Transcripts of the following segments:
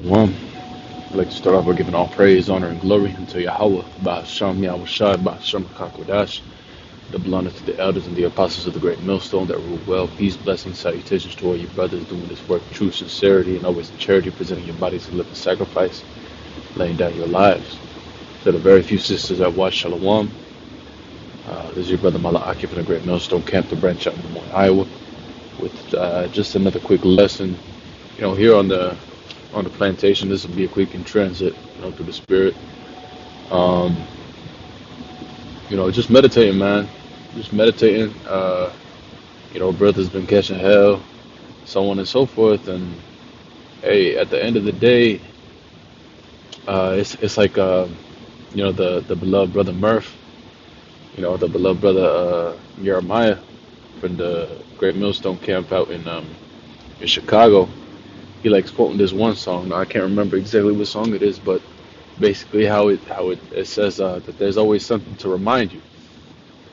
Shalom. I'd like to start off by giving all praise, honor, and glory unto Yahweh, Ba'asham Yahushai, Ba'asham Kakodash, double honor to the elders and the apostles of the great millstone that rule well. Peace, blessings, salutations to all you brothers doing this work, true sincerity, and always in charity, presenting your bodies to live a sacrifice, laying down your lives. To the very few sisters that watch, Shalom. This is your brother Malaki from the great millstone camp, to branch out in Des Moines, Iowa, with just another quick lesson. Here on the plantation. This will be a quick in transit, through the spirit. Um, just meditating, man. Just meditating. Brother's been catching hell, so on and so forth. And hey, at the end of the day, it's like the beloved brother Murph, the beloved brother Jeremiah from the Great Millstone Camp out in Chicago. He likes quoting this one song. Now, I can't remember exactly what song it is, but basically how it says that there's always something to remind you.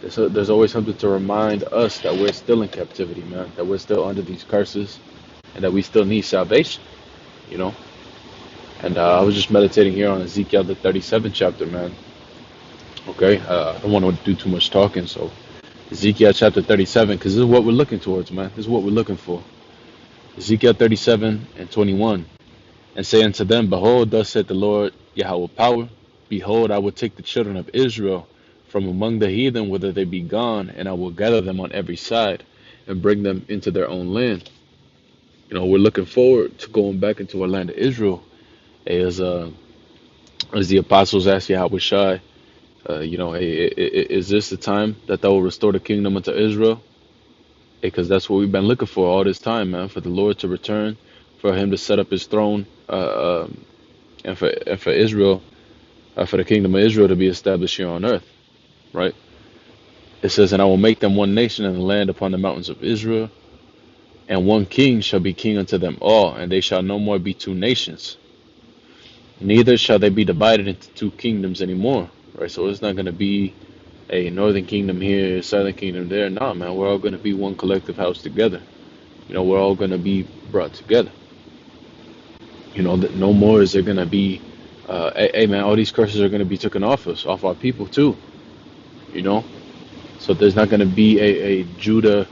There's always something to remind us that we're still in captivity, man. That we're still under these curses, and that we still need salvation. You know. And I was just meditating here on Ezekiel the 37th chapter, man. Okay. I don't want to do too much talking, so Ezekiel chapter 37, because this is what we're looking towards, man. This is what we're looking for. Ezekiel 37 and 21. And say unto them, Behold, thus saith the Lord Yahweh power, Behold, I will take the children of Israel from among the heathen, whither they be gone, and I will gather them on every side, and bring them into their own land. We're looking forward to going back into our land of Israel, as the apostles asked Yahweh Shai, is this the time that thou will restore the kingdom unto Israel? Because that's what we've been looking for all this time, man, for the Lord to return, for him to set up his throne, and for Israel, for the kingdom of Israel to be established here on earth, right? It says, and I will make them one nation in the land upon the mountains of Israel, and one king shall be king unto them all, and they shall no more be two nations. Neither shall they be divided into two kingdoms anymore, right? So it's not going to be a northern kingdom here, a southern kingdom there. No, man, we're all going to be one collective house together. We're all going to be brought together. That no more is there going to be, hey, man, all these curses are going to be taken off us, off our people too. So there's not going to be a Judah,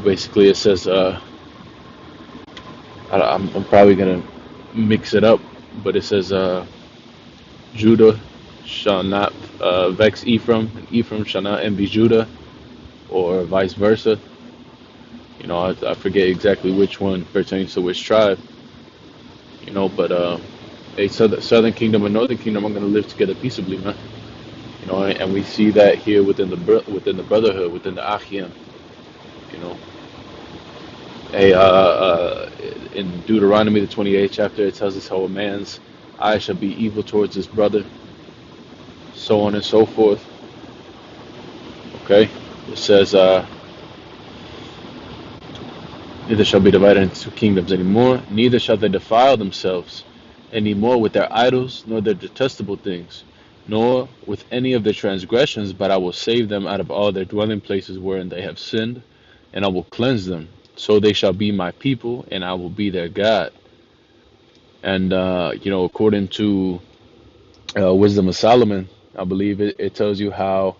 basically it says, I'm probably going to mix it up, but it says, Judah shall not vex Ephraim, and Ephraim shall not envy Judah, or vice versa. I forget exactly which one pertains to which tribe. But a southern kingdom and northern kingdom are going to live together peaceably, man. And we see that here within the brotherhood, within the Achim. In Deuteronomy the 28th chapter, it tells us how a man's eye shall be evil towards his brother, so on and so forth. Okay, it says, neither shall be divided into two kingdoms anymore, neither shall they defile themselves any more with their idols, nor their detestable things, nor with any of their transgressions, but I will save them out of all their dwelling places wherein they have sinned, and I will cleanse them. So they shall be my people, and I will be their God. And, according to Wisdom of Solomon, I believe it tells you how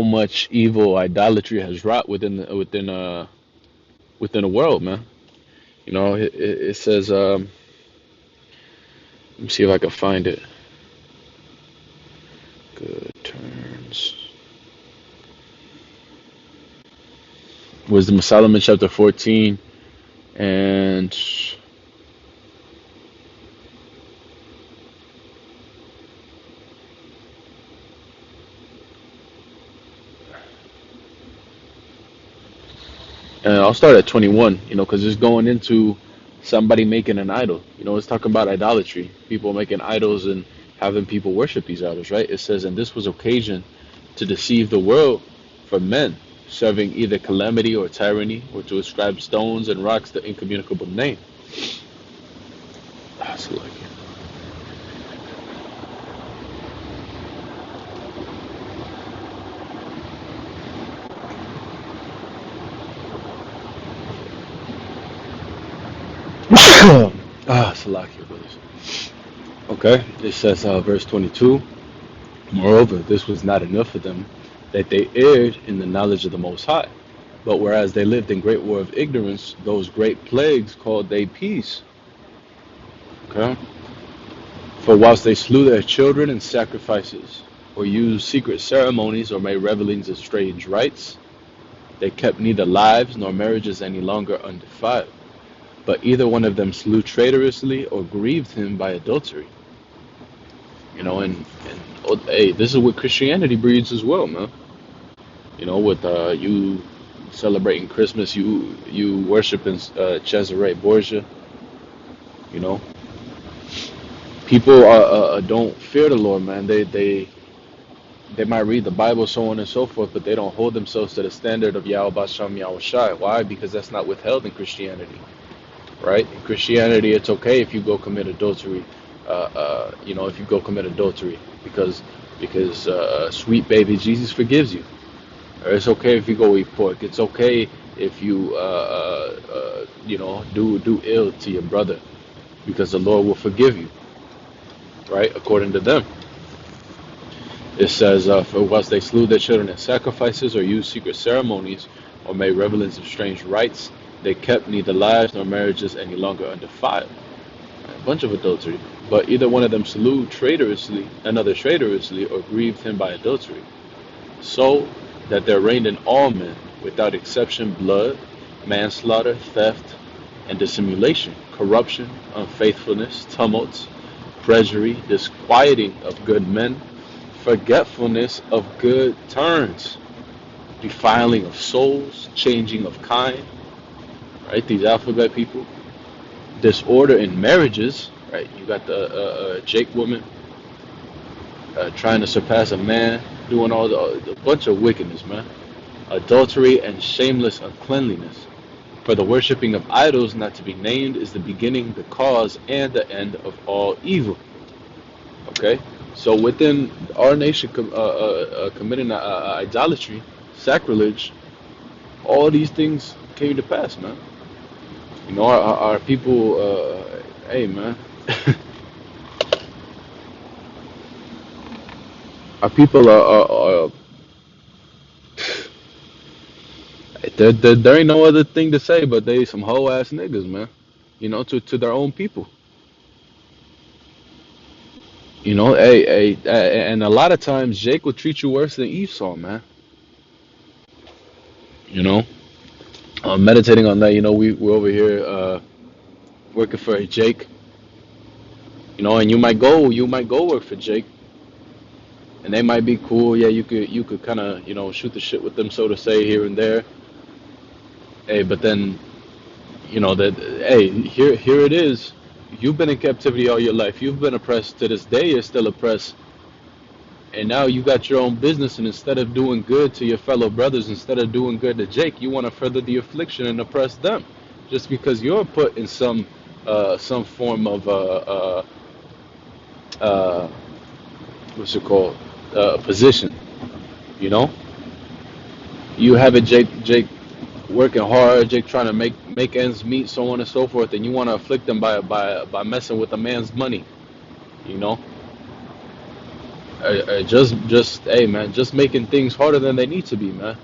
much evil idolatry has wrought within the world, man. It says, let me see if I can find it. Good turns. Wisdom of Solomon, chapter 14, and I'll start at 21, because it's going into somebody making an idol. It's talking about idolatry, people making idols and having people worship these idols, right? It says, and this was occasion to deceive the world for men, serving either calamity or tyranny, or to ascribe stones and rocks the incommunicable name. That's like it. Salakia, brothers. Okay, it says, verse 22. Moreover, this was not enough for them, that they erred in the knowledge of the Most High. But whereas they lived in great war of ignorance, those great plagues called they peace. Okay. For whilst they slew their children in sacrifices, or used secret ceremonies, or made revelings of strange rites, they kept neither lives nor marriages any longer undefiled. But either one of them slew traitorously or grieved him by adultery. Hey, this is what Christianity breeds as well, man. With you celebrating Christmas, you worshiping Cesare Borgia. You know, people don't fear the Lord, man. They might read the Bible, so on and so forth, but they don't hold themselves to the standard of Yahweh Basham Yahushai. Why? Because that's not withheld in Christianity, right? In Christianity, it's okay if you go commit adultery. If you go commit adultery, because sweet baby Jesus forgives you. Or it's okay if you go eat pork. It's okay if you do ill to your brother, because the Lord will forgive you, right? According to them. It says, for whilst they slew their children in sacrifices, or used secret ceremonies, or made revelings of strange rites, they kept neither lives nor marriages any longer undefiled. A bunch of adultery. But either one of them slew another traitorously, or grieved him by adultery. So that there reigned in all men, without exception, blood, manslaughter, theft, and dissimulation, corruption, unfaithfulness, tumults, treachery, disquieting of good men, forgetfulness of good turns, defiling of souls, changing of kind, right? These alphabet people, disorder in marriages, right? You got the Jake woman trying to surpass a man, doing a bunch of wickedness, man. Adultery and shameless uncleanliness. For the worshipping of idols not to be named is the beginning, the cause, and the end of all evil. Okay? So within our nation committing idolatry, sacrilege, all these things came to pass, man. Our people, hey, man. Our people are there ain't no other thing to say, but they some hoe ass niggas, man. To their own people. And a lot of times Jake will treat you worse than Esau, man. You know, meditating on that. We're over here working for Jake. And you might go work for Jake, and they might be cool. Yeah, you could kind of shoot the shit with them, so to say, here and there. Hey, but then that, hey, here it is. You've been in captivity all your life. You've been oppressed. To this day, you're still oppressed. And now you got your own business, and instead of doing good to your fellow brothers, instead of doing good to Jake, you want to further the affliction and oppress them, just because you're put in some form of what's it called, position. You know, you have it, Jake working hard, Jake trying to make ends meet, so on and so forth, and you want to afflict them by messing with a man's money. You know. Just hey, man, just making things harder than they need to be, man.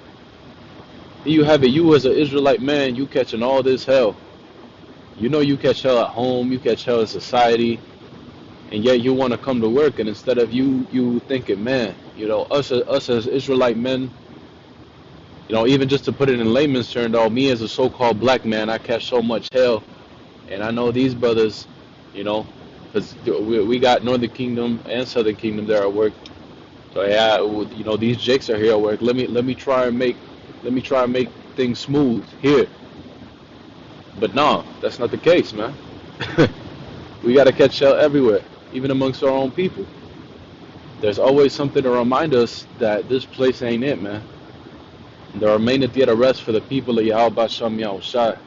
You have it. You as an Israelite man, you catching all this hell. You catch hell at home, you catch hell in society, and yet you want to come to work, and instead of you thinking, man, us as Israelite men, even just to put it in layman's terms, me as a so-called black man, I catch so much hell, and I know these brothers, because we got Northern Kingdom and Southern Kingdom there at work. So yeah, these Jakes are here at work. Let me try and make things smooth here. But no, that's not the case, man. We got to catch hell everywhere, even amongst our own people. There's always something to remind us that this place ain't it, man. There remaineth yet a rest for the people of Yahweh Basham Yahushai.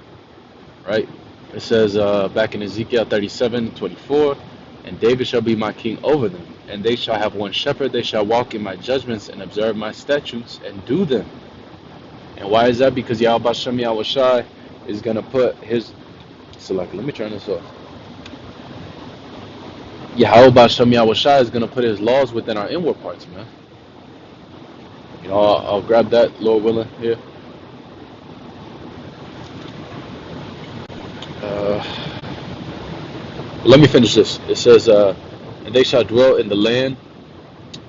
Right? It says back in Ezekiel 37:24, and David shall be my king over them, and they shall have one shepherd. They shall walk in my judgments and observe my statutes and do them. And why is that? Because Yahweh Basham Yahushai is going to put his So like, let me turn this off. Yahweh Basham Yahushai is gonna put his laws within our inward parts, man. You know, I'll grab that, Lord willing, here. Uh, let me finish this. It says, and they shall dwell in the land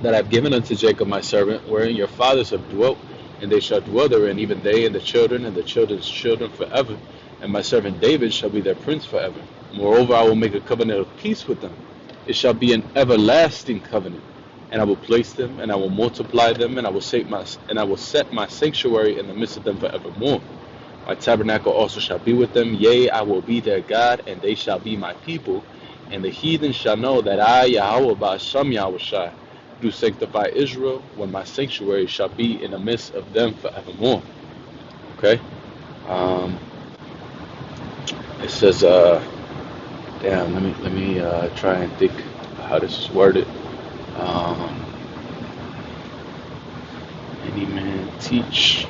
that I've given unto Jacob my servant, wherein your fathers have dwelt, and they shall dwell therein, even they and the children's children forever. And my servant David shall be their prince forever. Moreover, I will make a covenant of peace with them. It shall be an everlasting covenant, and I will place them, and I will multiply them, and I will set my sanctuary in the midst of them forevermore. My tabernacle also shall be with them. Yea, I will be their God, and they shall be my people. And the heathen shall know that I, Yahweh Ba'asham Yahushai, do sanctify Israel, when my sanctuary shall be in the midst of them forevermore. Okay? It says, damn, let me try and think how this is worded. Any man teach.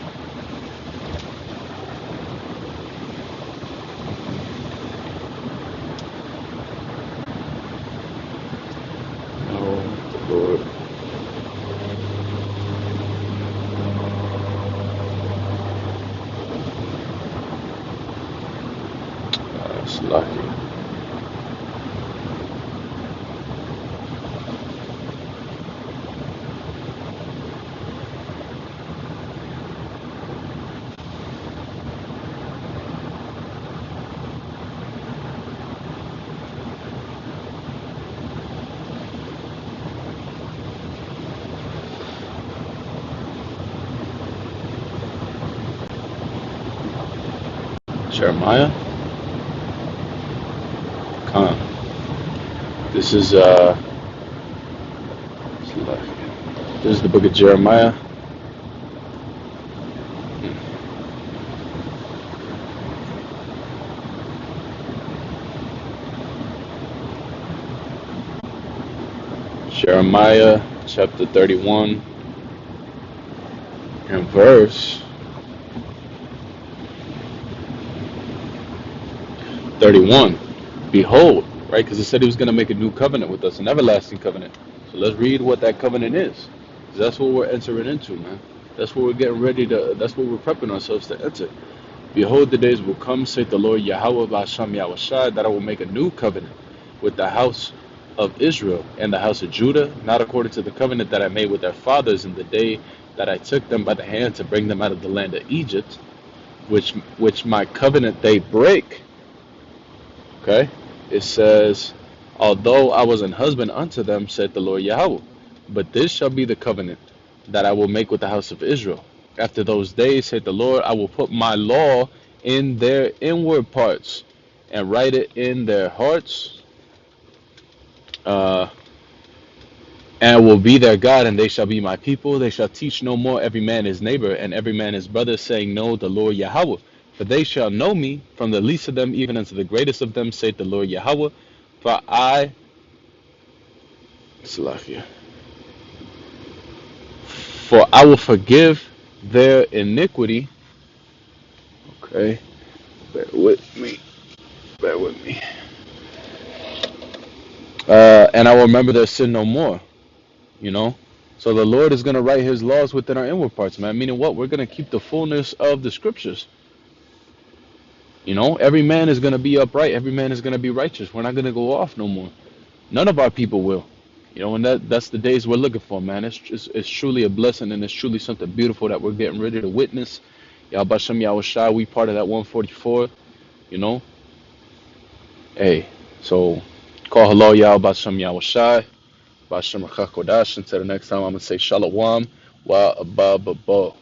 No, the Lord. It's lucky. Jeremiah? Come. This is this is the book of Jeremiah. Jeremiah chapter 31 and verse 31. Behold, right? Because it said he was going to make a new covenant with us, an everlasting covenant. So let's read what that covenant is. 'Cause that's what we're entering into, man. That's what we're getting ready to, that's what we're prepping ourselves to enter. Behold, the days will come, saith the Lord Yahweh Ba'asham Yahushai, that I will make a new covenant with the house of Israel and the house of Judah, not according to the covenant that I made with their fathers in the day that I took them by the hand to bring them out of the land of Egypt, which my covenant they break. Okay? It says, although I was an husband unto them, said the Lord Yahweh, but this shall be the covenant that I will make with the house of Israel. After those days, said the Lord, I will put my law in their inward parts and write it in their hearts, and will be their God, and they shall be my people. They shall teach no more every man his neighbor and every man his brother, saying, know the Lord Yahweh. For they shall know me, from the least of them even unto the greatest of them, saith the Lord Yahweh. For I, Salakia, for I will forgive their iniquity. Okay, bear with me. Bear with me. And I will remember their sin no more. You know? So the Lord is going to write his laws within our inward parts, man. Meaning what? We're going to keep the fullness of the scriptures. You know? Every man is going to be upright. Every man is going to be righteous. We're not going to go off no more. None of our people will. You know, and that's the days we're looking for, man. It's truly a blessing, and it's truly something beautiful that we're getting ready to witness. Yahbasham Yahushai, we part of that 144, you know? Hey, so call hello, Yahbasham Yahushai. Bashem Kodash. Until the next time, I'm going to say Shalom wa Abba Babo.